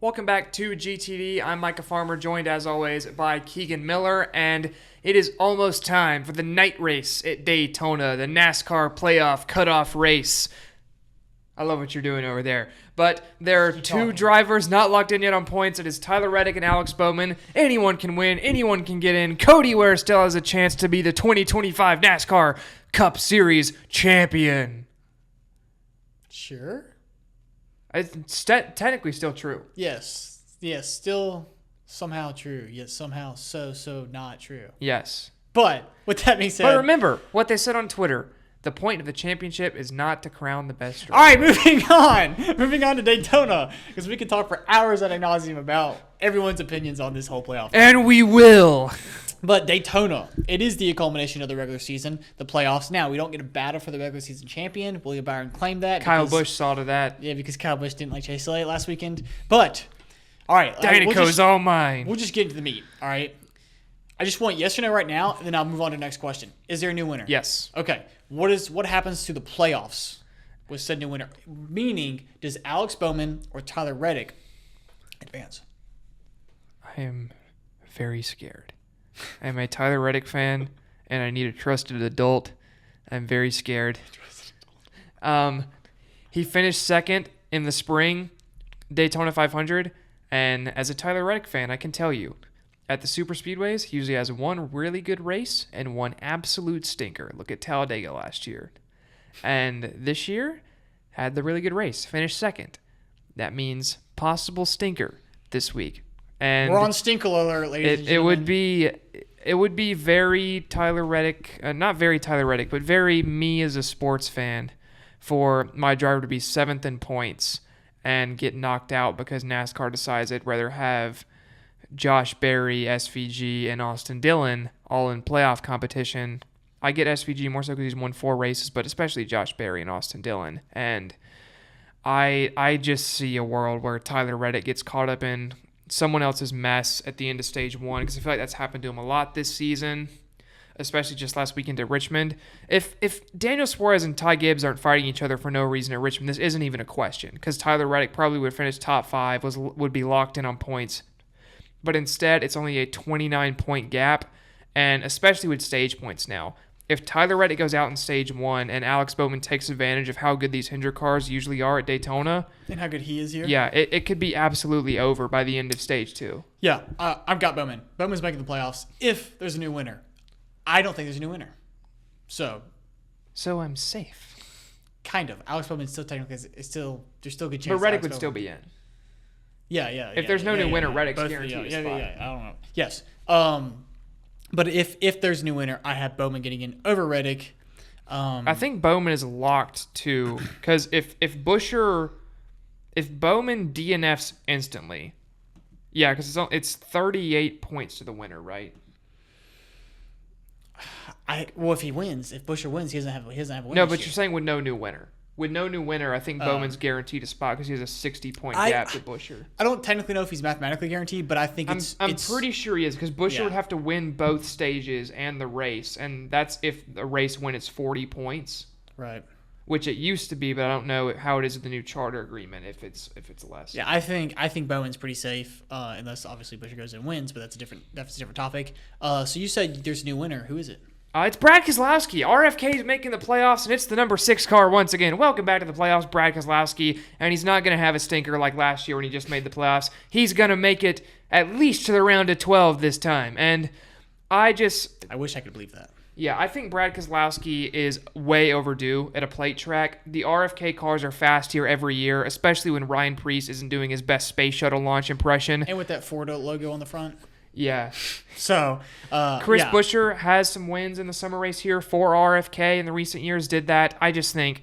Welcome back to GTD. I'm Micah Farmer, joined as always by Keegan Miller, and it is almost time for the night race at Daytona, the NASCAR playoff cutoff race. I love what you're doing over there. But there are two drivers not locked in yet on points. It is Tyler Reddick and Alex Bowman. Anyone can win. Anyone can get in. Cody Ware still has a chance to be the 2025 NASCAR Cup Series champion. Sure. It's technically still true. Yes, still somehow true, yet somehow so not true. Yes. But with that being said, But remember what they said on Twitter. The point of the championship is not to crown the best driver. All right, moving on to Daytona, because we could talk for hours ad nauseum about everyone's opinions on this whole playoff. And we will. But Daytona, it is the culmination of the regular season, the playoffs. Now, we don't get a battle for the regular season champion. William Byron claimed that. Kyle Busch saw to that. Yeah, because Kyle Busch didn't like Chase Elliott last weekend. But, all right. Danico's all mine. We'll just get into the meat, all right? I just want yes or no right now, and then I'll move on to the next question. Is there a new winner? Yes. Okay. What happens to the playoffs with said new winner? Meaning, does Alex Bowman or Tyler Reddick advance? I am very scared. I am a Tyler Reddick fan, and I need a trusted adult. I'm very scared. He finished second in the spring Daytona 500, and as a Tyler Reddick fan, I can tell you, at the super speedways, he usually has one really good race and one absolute stinker. Look at Talladega last year. And this year, had the really good race, finished second. That means possible stinker this week. And we're on stinker alert, ladies and gentlemen. It would be very Tyler Reddick, not very Tyler Reddick, but very me as a sports fan for my driver to be 7th in points and get knocked out because NASCAR decides they'd rather have Josh Berry, SVG, and Austin Dillon all in playoff competition. I get SVG more so because he's won 4 races, but especially Josh Berry and Austin Dillon. And I just see a world where Tyler Reddick gets caught up in someone else's mess at the end of stage 1, because I feel like that's happened to him a lot this season, especially just last weekend at Richmond. If Daniel Suarez and Ty Gibbs aren't fighting each other for no reason at Richmond, this isn't even a question, because Tyler Reddick probably would finish top 5, would be locked in on points. But instead, it's only a 29-point gap, and especially with stage points now. If Tyler Reddick goes out in stage 1 and Alex Bowman takes advantage of how good these Hendrick cars usually are at Daytona, and how good he is here, yeah, it could be absolutely over by the end of stage 2. Yeah, I've got Bowman. Bowman's making the playoffs if there's a new winner. I don't think there's a new winner. So I'm safe. Kind of. Alex Bowman still technically there's still a good chance. But Reddick would still be in. Yeah. If there's no new winner, Reddick's guaranteed a spot. Yeah. I don't know. Yes. But if there's a new winner, I have Bowman getting in over Reddick. I think Bowman is locked too, because if Bowman DNFs instantly, yeah, because it's 38 points to the winner, right? If he wins, if Buescher wins, he doesn't have a win. No, but you're saying with no new winner. With no new winner, I think Bowman's guaranteed a spot because he has a 60-point gap to Buescher. I don't technically know if he's mathematically guaranteed, but I think I'm pretty sure he is, because Buescher would have to win both stages and the race, and that's if the race win it's 40 points. Right. Which it used to be, but I don't know how it is with the new charter agreement if it's less. Yeah, I think Bowman's pretty safe, unless obviously Buescher goes and wins, but that's a different topic. So you said there's a new winner. Who is it? It's Brad Keselowski. RFK is making the playoffs, and it's the number 6 car once again. Welcome back to the playoffs, Brad Keselowski. And he's not going to have a stinker like last year when he just made the playoffs. He's going to make it at least to the round of 12 this time. And I wish I could believe that. Yeah, I think Brad Keselowski is way overdue at a plate track. The RFK cars are fast here every year, especially when Ryan Preece isn't doing his best space shuttle launch impression. And with that Ford logo on the front. Yeah. So, Chris Buescher has some wins in the summer race here for RFK in the recent years, did that. I just think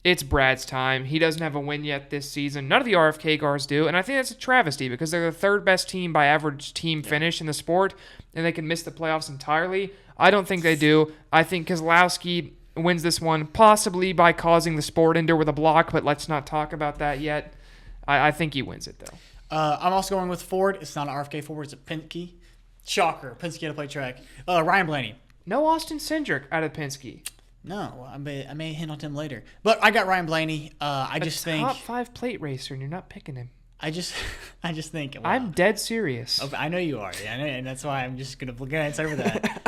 it's Brad's time. He doesn't have a win yet this season. None of the RFK cars do, and I think that's a travesty because they're the 3rd best team by average team finish in the sport, and they can miss the playoffs entirely. I don't think they do. I think Keselowski wins this one, possibly by causing the sport ender with a block, but let's not talk about that yet. I think he wins it, though. I'm also going with Ford. It's not an RFK Ford. It's a Penske. Shocker. Penske had a plate track. Ryan Blaney. No Austin Cindric out of Penske. No, I may hint on him later. But I got Ryan Blaney. I just think top 5 plate racer, and you're not picking him. I just think wow. I'm dead serious. Oh, I know you are. Yeah, I know, and that's why I'm just gonna glance over that.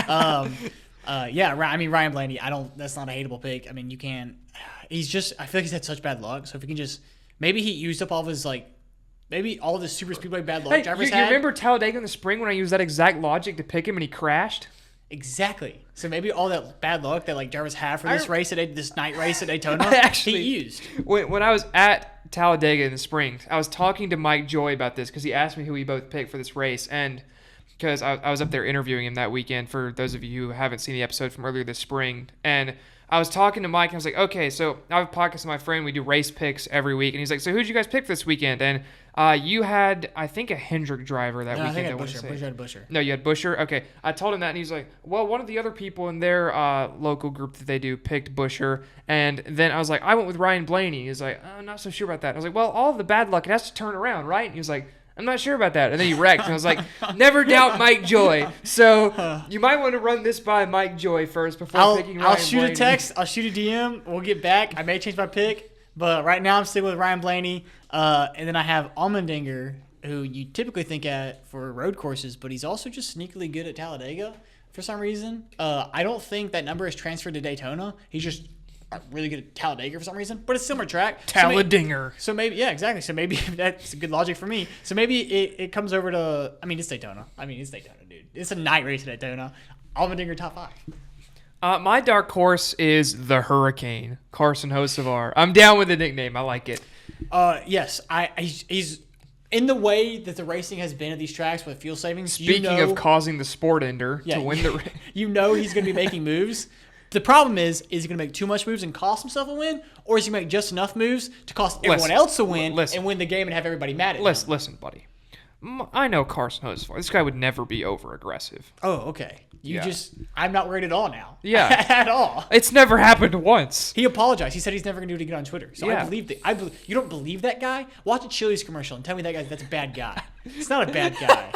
Yeah. I mean, Ryan Blaney. That's not a hateable pick. I mean, you can. He's just. I feel like he's had such bad luck. So if he can just, maybe he used up all of his maybe all of the super speedway bad luck drivers you remember Talladega in the spring when I used that exact logic to pick him and he crashed? Exactly. So maybe all that bad luck that drivers have for this night race at Daytona, actually, he used. When I was at Talladega in the spring, I was talking to Mike Joy about this because he asked me who we both picked for this race, and because I was up there interviewing him that weekend for those of you who haven't seen the episode from earlier this spring, and I was talking to Mike and I was like, okay, so I have a podcast with my friend, we do race picks every week, and he's like, so who'd you guys pick this weekend? And you had, I think, a Hendrick driver that weekend. I think I had Busher. Busher had Busher. No, you had Busher? Okay. I told him that, and he's like, well, one of the other people in their local group that they do picked Busher. And then I was like, I went with Ryan Blaney. He's like, I'm not so sure about that. I was like, well, all of the bad luck, it has to turn around, right? And he was like, I'm not sure about that. And then he wrecked. And I was like, never doubt Mike Joy. So you might want to run this by Mike Joy first before picking Ryan I'll shoot Blaney. a text. I'll shoot a DM. We'll get back. I may change my pick. But right now I'm sticking with Ryan Blaney. And then I have Allmendinger, who you typically think at for road courses, but he's also just sneakily good at Talladega for some reason. I don't think that number is transferred to Daytona. He's just really good at Talladega for some reason, but it's a similar track. Talladinger. So maybe, yeah, exactly. So maybe that's good logic for me. So maybe it comes over to, it's Daytona. It's Daytona, dude. It's a night race at Daytona. Allmendinger top 5. My dark horse is the Hurricane, Carson Hocevar. I'm down with the nickname. I like it. Yes, he's in the way that the racing has been at these tracks with fuel savings. Speaking of causing the sport ender to win the race. He's going to be making moves. The problem is he going to make too much moves and cost himself a win, or is he going to make just enough moves to cost everyone else a win and win the game and have everybody mad at him? Listen, buddy. I know Carson Hocevar. This guy would never be over-aggressive. Oh, okay. I'm not worried at all now. Yeah. At all. It's never happened once. He apologized. He said he's never going to do it again on Twitter. So yeah. I believe that. You don't believe that guy? Watch a Chili's commercial and tell me that's a bad guy. It's not a bad guy.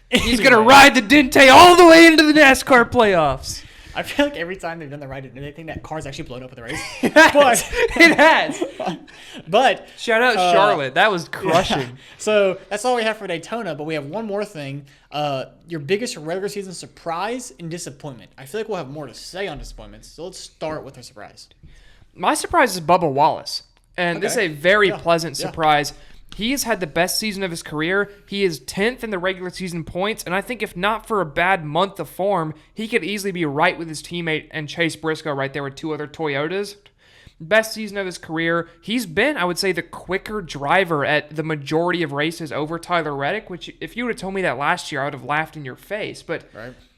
He's going to ride the Dente all the way into the NASCAR playoffs. I feel like every time they've done the ride, they think that car's actually blown up in the race. It has. But shout out Charlotte. That was crushing. Yeah. So that's all we have for Daytona, but we have one more thing. Your biggest regular season surprise and disappointment. I feel like we'll have more to say on disappointments, so let's start with our surprise. My surprise is Bubba Wallace. And this is a very pleasant surprise. He has had the best season of his career. He is 10th in the regular season points, and I think if not for a bad month of form, he could easily be right with his teammate and Chase Briscoe right there with 2 other Toyotas. Best season of his career. He's been, I would say, the quicker driver at the majority of races over Tyler Reddick, which if you would have told me that last year, I would have laughed in your face. But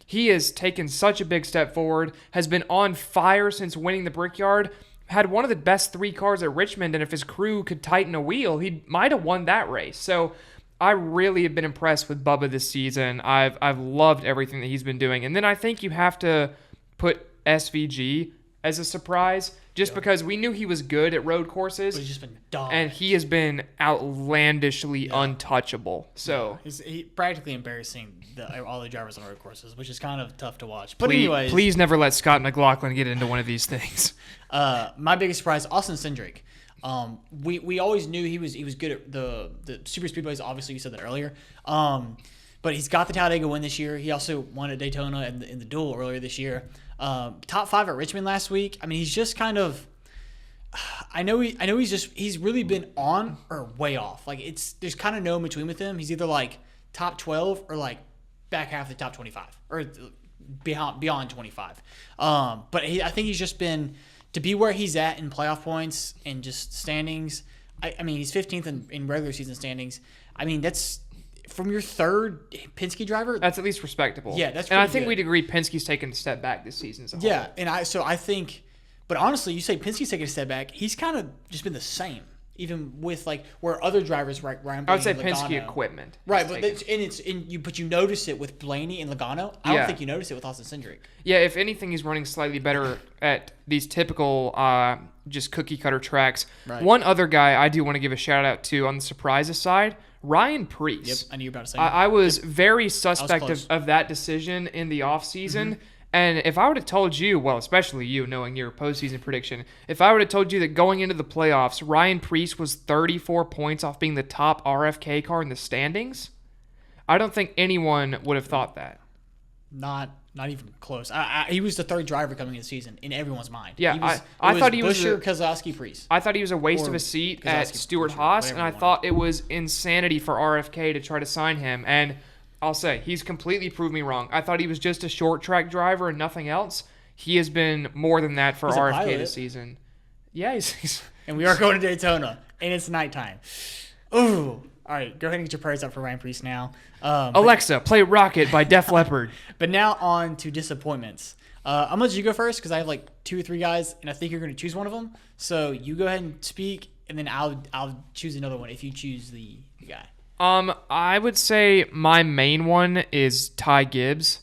he has taken such a big step forward, has been on fire since winning the Brickyard, had one of the best 3 cars at Richmond, and if his crew could tighten a wheel, he might have won that race. So I really have been impressed with Bubba this season. I've loved everything that he's been doing. And then I think you have to put SVG as a surprise, just because we knew he was good at road courses. But he's just been dumb. And he has been outlandishly untouchable. So he's practically embarrassing all the drivers on road courses, which is kind of tough to watch. But anyways, please never let Scott McLaughlin get into one of these things. My biggest surprise, Austin Cindric. We always knew he was good at the super speedways. Obviously, you said that earlier. But he's got the Talladega win this year. He also won at Daytona in the duel earlier this year. Top 5 at Richmond last week. He's just kind of. I know he's really been on or way off. There's kind of no in between with him. He's either like top 12 or like back half of the top 25 or beyond 25. But I think he's just been to be where he's at in playoff points and just standings. He's 15th in regular season standings. That's from your third Penske driver. That's at least respectable. Yeah, that's. And I think we'd agree Penske's taken a step back this season as a whole. Yeah, and I think, but honestly, you say Penske's taken a step back. He's kind of just been the same, even with where other drivers Ryan Blaney, I would say Logano. Penske equipment, right? But you notice it with Blaney and Logano. I don't think you notice it with Austin Cindric. Yeah, if anything, he's running slightly better at these typical just cookie cutter tracks. Right. One other guy I do want to give a shout out to on the surprises side. Ryan Preece. Yep, I knew you were about to say I was very suspect of that decision in the offseason. And if I would have told you, well, especially you, knowing your postseason prediction, if I would have told you that going into the playoffs, Ryan Preece was 34 points off being the top RFK car in the standings, I don't think anyone would have thought that. Not even close. He was the third driver coming into the season in everyone's mind. Yeah, I thought he was Busher, Keselowski, Preece. I thought he was a waste of a seat at Stewart-Haas, and I thought it was insanity for RFK to try to sign him. And I'll say, he's completely proved me wrong. I thought he was just a short track driver and nothing else. He has been more than that for RFK this season. Yeah, he's and we are going to Daytona, and it's nighttime. Ooh. All right, go ahead and get your prayers up for Ryan Preece now. Alexa, play Rocket by Def Leppard. But now on to disappointments. I'm going to let you go first because I have like 2 or 3 guys, and I think you're going to choose one of them. So you go ahead and speak, and then I'll choose another one if you choose the guy. I would say my main one is Ty Gibbs.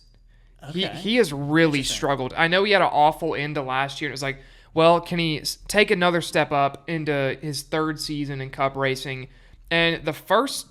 Okay. He has really struggled. I know he had an awful end to last year. It was like, well, can he take another step up into his third season in Cup racing? And the first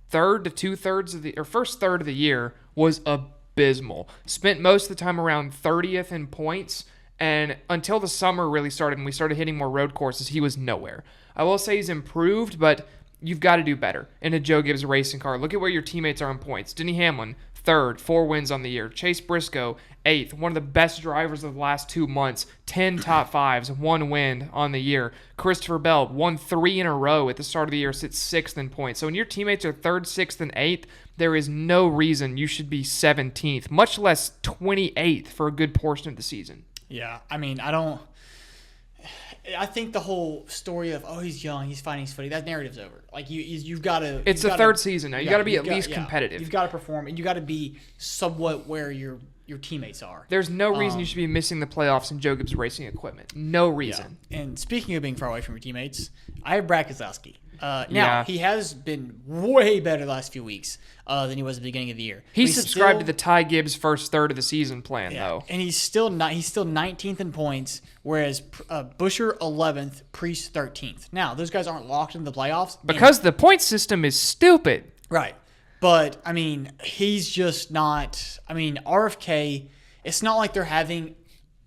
third of the year was abysmal. Spent most of the time around 30th in points, and until the summer really started and we started hitting more road courses, he was nowhere. I will say he's improved, but you've got to do better in a Joe Gibbs racing car. Look at where your teammates are in points. Denny Hamlin, 3rd, 4 wins on the year. Chase Briscoe, 8th, one of the best drivers of the last 2 months, 10 top 5s, 1 win on the year. Christopher Bell won 3 in a row at the start of the year, sits 6th in points. So when your teammates are 3rd, 6th, and 8th, there is no reason you should be 17th, much less 28th for a good portion of the season. Yeah, I mean, I think the whole story of, oh, he's young, he's finding his footing, that narrative's over. Like, you've got to... It's the third season now. You got to be at least competitive. You've got to perform, and you got to be somewhat where your teammates are. There's no reason you should be missing the playoffs in Joe Gibbs racing equipment. No reason. Yeah. And speaking of being far away from your teammates, I have Brad Keselowski. Now, he has been way better the last few weeks than he was at the beginning of the year. He subscribed to the Ty Gibbs first third of the season plan, though. And he's still 19th in points, whereas Busher 11th, Preece 13th. Now, those guys aren't locked in the playoffs. Because the point system is stupid. Right. But, I mean, he's just not... I mean, RFK, it's not like they're having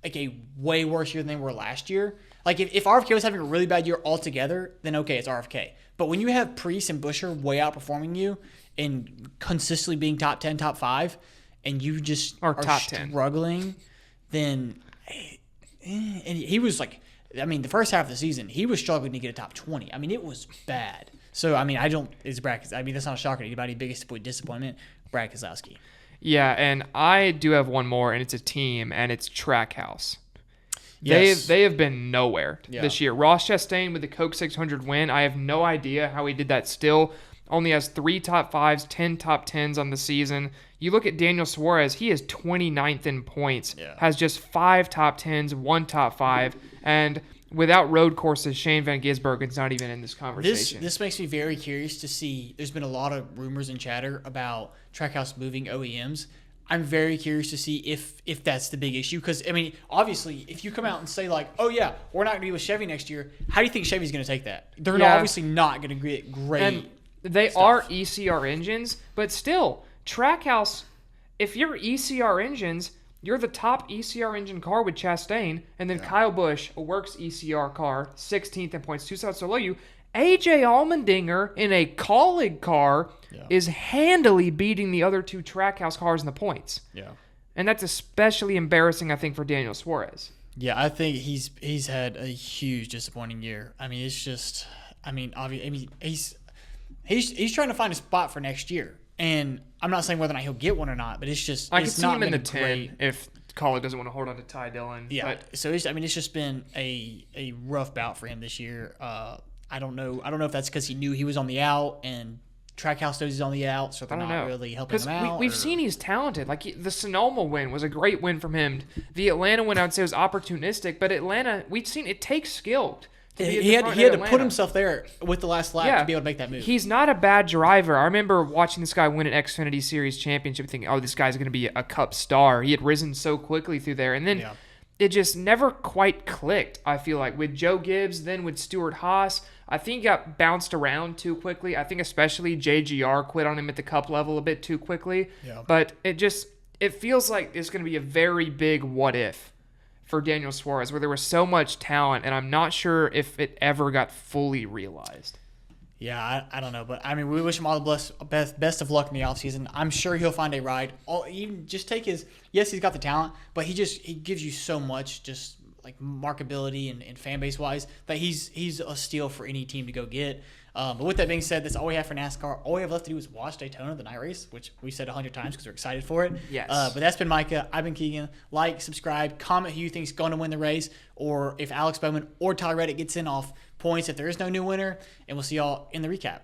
like a way worse year than they were last year. Like, if RFK was having a really bad year altogether, then okay, it's RFK. But when you have Preece and Busher way outperforming you and consistently being top 10, top 5, and you just are top struggling, 10. And he was like, I mean, the first half of the season, he was struggling to get a top 20. I mean, it was bad. So, I mean, that's not a shocker to anybody. Biggest disappointment, Brad Keselowski. Yeah, and I do have one more, and it's a team, and it's Trackhouse. Yes. They have been nowhere this year. Ross Chastain with the Coke 600 win. I have no idea how he did that still. Only has 3 top 5s, 10 top 10s on the season. You look at Daniel Suarez, he is 29th in points, has just 5 top 10s, 1 top 5, and without road courses, Shane Van Gisbergen's not even in this conversation. This makes me very curious to see. There's been a lot of rumors and chatter about Trackhouse moving OEMs. I'm very curious to see if that's the big issue. Because, I mean, obviously, if you come out and say, like, oh, yeah, we're not going to be with Chevy next year, how do you think Chevy's going to take that? They're obviously not going to get great And they stuff. Are ECR engines, but still, Trackhouse, if you're ECR engines, you're the top ECR engine car with Chastain, and then Kyle Busch, a works ECR car, 16th in points, 2 spots below you. AJ Allmendinger in a Colleague car is handily beating the other 2 Trackhouse cars in the points. Yeah. And that's especially embarrassing, I think, for Daniel Suarez. Yeah, I think he's had a huge disappointing year. I mean, it's just, he's trying to find a spot for next year. And I'm not saying whether or not he'll get one or not, but it's just, I could see him in the 10 if Colleague doesn't want to hold on to Ty Dillon. Yeah. So it's just been a rough bout for him this year. I don't know if that's because he knew he was on the out and Trackhouse knows he's on the out, so they're not really helping him out. We've seen he's talented. Like the Sonoma win was a great win from him. The Atlanta win, I would say, was opportunistic, but Atlanta, we've seen it takes skill. He had to put himself there with the last lap to be able to make that move. He's not a bad driver. I remember watching this guy win an Xfinity Series championship thinking, oh, this guy's going to be a Cup star. He had risen so quickly through there. And then it just never quite clicked, I feel like, with Joe Gibbs, then with Stewart-Haas. I think he got bounced around too quickly. I think especially JGR quit on him at the Cup level a bit too quickly. Yeah. But it it feels like it's going to be a very big what if for Daniel Suarez, where there was so much talent, and I'm not sure if it ever got fully realized. Yeah, I don't know, but I mean, we wish him all the best of luck in the offseason. I'm sure he'll find a ride. Even just take his. Yes, he's got the talent, but he gives you so much, just like markability and fan base wise, that he's a steal for any team to go get. But with that being said, that's all we have for NASCAR. All we have left to do is watch Daytona, the night race, which we said 100 times because we're excited for it. Yes. But that's been Micah. I've been Keegan. Like, subscribe, comment who you think's going to win the race, or if Alex Bowman or Tyler Reddick gets in off points if there is no new winner. And we'll see y'all in the recap.